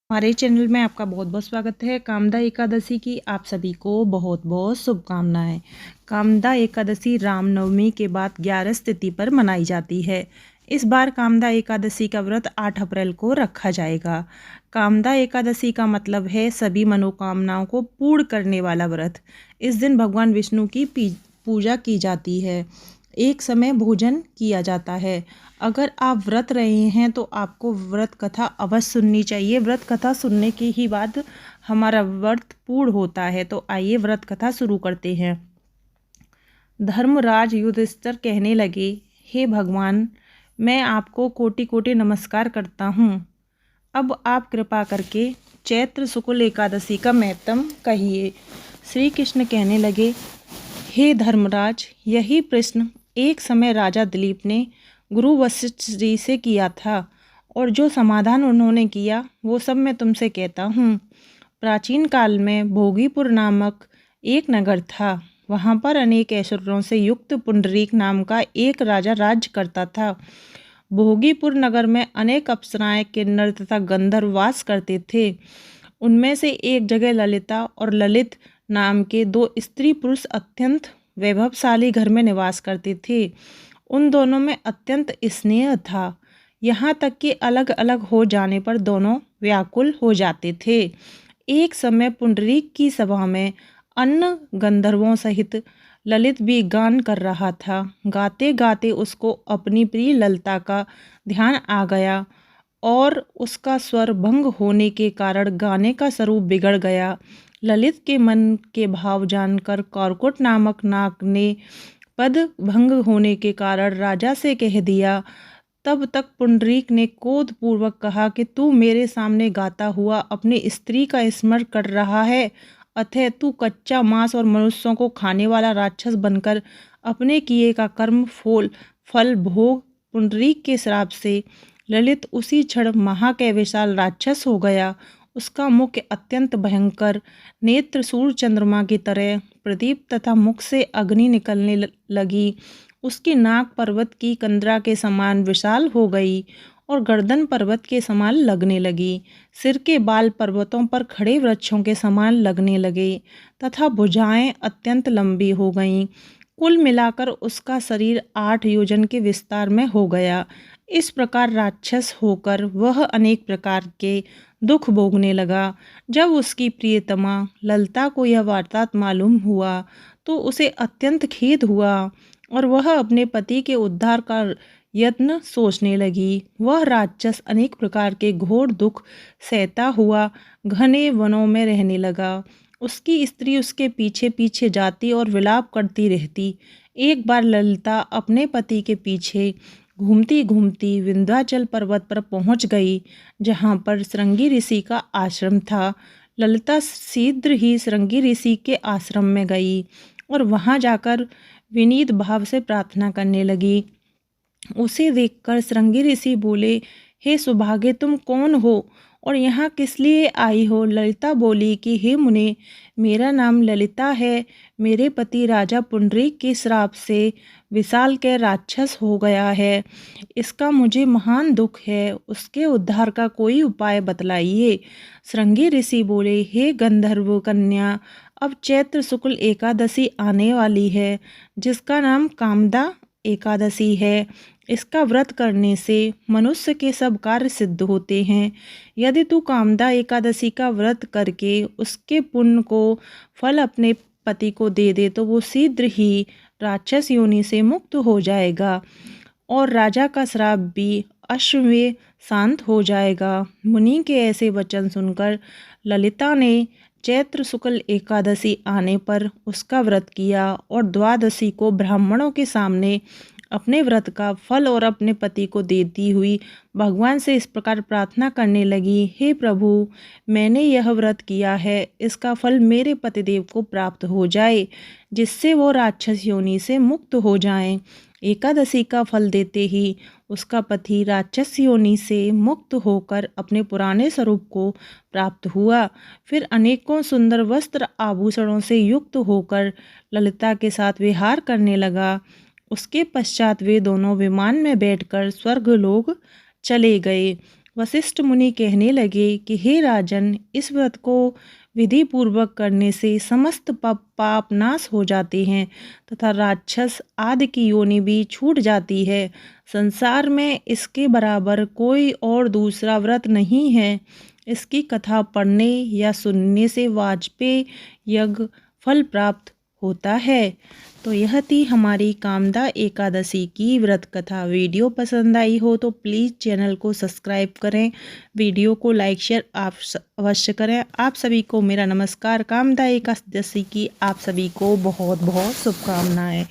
हमारे चैनल में आपका बहुत बहुत स्वागत है। कामदा एकादशी की आप सभी को बहुत बहुत शुभकामनाएं। कामदा एकादशी रामनवमी के बाद 11 तिथि पर मनाई जाती है। इस बार कामदा एकादशी का व्रत 8 अप्रैल को रखा जाएगा। कामदा एकादशी का मतलब है सभी मनोकामनाओं को पूर्ण करने वाला व्रत। इस दिन भगवान विष्णु की पूजा की जाती है। एक समय भोजन किया जाता है। अगर आप व्रत रहे हैं तो आपको व्रत कथा अवश्य सुननी चाहिए। व्रत कथा सुनने के ही बाद हमारा व्रत पूर्ण होता है। तो आइए व्रत कथा शुरू करते हैं। धर्मराज युधिष्ठिर कहने लगे, हे भगवान, मैं आपको कोटि कोटि नमस्कार करता हूँ। अब आप कृपा करके चैत्र शुक्ल एकादशी का महत्म कहिए। श्री कृष्ण कहने लगे, हे धर्मराज, यही प्रश्न एक समय राजा दिलीप ने गुरु वशिष्ठ जी से किया था और जो समाधान उन्होंने किया वो सब मैं तुमसे कहता हूँ। प्राचीन काल में भोगीपुर नामक एक नगर था। वहाँ पर अनेक ऐश्वर्यों से युक्त पुंडरीक नाम का एक राजा राज्य करता था। भोगीपुर नगर में अनेक अप्सराएं, किन्नर तथा गंधर्व वास करते थे। उनमें से एक जगह ललिता और ललित नाम के दो स्त्री पुरुष अत्यंत वैभवशाली घर में निवास करते थे। उन दोनों में अत्यंत स्नेह था, यहाँ तक कि अलग अलग हो जाने पर दोनों व्याकुल हो जाते थे। एक समय पुंडरीक की सभा में अन्य गंधर्वों सहित ललित भी गान कर रहा था। गाते गाते उसको अपनी प्रिय ललिता का ध्यान आ गया और उसका स्वर भंग होने के कारण गाने का स्वरूप बिगड़ गया। ललित के मन के भाव जानकर कौरकुट नामक नाग ने पद भंग होने के कारण राजा से कह दिया। तब तक पुंडरीक ने क्रोधपूर्वक कहा कि तू मेरे सामने गाता हुआ अपनी स्त्री का स्मरण कर रहा है, अतः तू कच्चा मांस और मनुष्यों को खाने वाला राक्षस बनकर अपने किए का कर्म फल भोग। पुंडरीक के श्राप से ललित उसी क्षण महाकैविशाल राक्षस हो गया। उसका मुख अत्यंत भयंकर, नेत्र सूर्य चंद्रमा की तरह प्रदीप तथा मुख से अग्नि निकलने लगी। उसकी नाक पर्वत की कंदरा के समान विशाल हो गई और गर्दन पर्वत के समान लगने लगी। सिर के बाल पर्वतों पर खड़े वृक्षों के समान लगने लगे तथा भुजाएं अत्यंत लंबी हो गईं। कुल मिलाकर उसका शरीर 8 योजन के विस्तार में हो गया। इस प्रकार राक्षस होकर वह अनेक प्रकार के दुख भोगने लगा। जब उसकी प्रियतमा ललिता को यह वार्ता मालूम हुआ तो उसे अत्यंत खेद हुआ और वह अपने पति के उद्धार का यत्न सोचने लगी। वह राक्षस अनेक प्रकार के घोर दुख सहता हुआ घने वनों में रहने लगा। उसकी स्त्री उसके पीछे पीछे जाती और विलाप करती रहती। एक बार ललिता अपने पति के पीछे घूमती घूमती विंध्याचल पर्वत पर पहुंच गई, जहां पर श्रृंगी ऋषि का आश्रम था। ललिता शीघ्र ही श्रृंगी ऋषि के आश्रम में गई और वहां जाकर विनीत भाव से प्रार्थना करने लगी। उसे देखकर श्रृंगी ऋषि बोले, हे सुभागे, तुम कौन हो और यहाँ किस लिए आई हो? ललिता बोली कि हे मुने, मेरा नाम ललिता है। मेरे पति राजा पुंडरीक के श्राप से विशाल के राक्षस हो गया है। इसका मुझे महान दुख है। उसके उद्धार का कोई उपाय बतलाइए। श्रृंगी ऋषि बोले, हे गंधर्व कन्या, अब चैत्र शुक्ल एकादशी आने वाली है, जिसका नाम कामदा एकादशी है। इसका व्रत करने से मनुष्य के सब कार्य सिद्ध होते हैं। यदि तू कामदा एकादशी का व्रत करके उसके पुण्य को फल अपने पति को दे दे तो वो शीघ्र ही राक्षस योनि से मुक्त हो जाएगा और राजा का श्राप भी अश्व में शांत हो जाएगा। मुनि के ऐसे वचन सुनकर ललिता ने चैत्र शुक्ल एकादशी आने पर उसका व्रत किया और द्वादशी को ब्राह्मणों के सामने अपने व्रत का फल और अपने पति को देती हुई भगवान से इस प्रकार प्रार्थना करने लगी, हे प्रभु, मैंने यह व्रत किया है, इसका फल मेरे पतिदेव को प्राप्त हो जाए, जिससे वो राक्षस योनि से मुक्त हो जाएं। एकादशी का फल देते ही उसका पति राक्षस योनि से मुक्त होकर अपने पुराने स्वरूप को प्राप्त हुआ। फिर अनेकों सुंदर वस्त्र आभूषणों से युक्त होकर ललिता के साथ विहार करने लगा। उसके पश्चात वे दोनों विमान में बैठकर स्वर्गलोक चले गए। वशिष्ठ मुनि कहने लगे कि हे राजन, इस व्रत को विधि पूर्वक करने से समस्त पाप नाश हो जाते हैं तथा राक्षस आदि की योनि भी छूट जाती है। संसार में इसके बराबर कोई और दूसरा व्रत नहीं है। इसकी कथा पढ़ने या सुनने से वाजपेय यज्ञ फल प्राप्त होता है। तो यह थी हमारी कामदा एकादशी की व्रत कथा। वीडियो पसंद आई हो तो प्लीज़ चैनल को सब्सक्राइब करें, वीडियो को लाइक शेयर आप अवश्य करें। आप सभी को मेरा नमस्कार। कामदा एकादशी की आप सभी को बहुत बहुत शुभकामनाएं।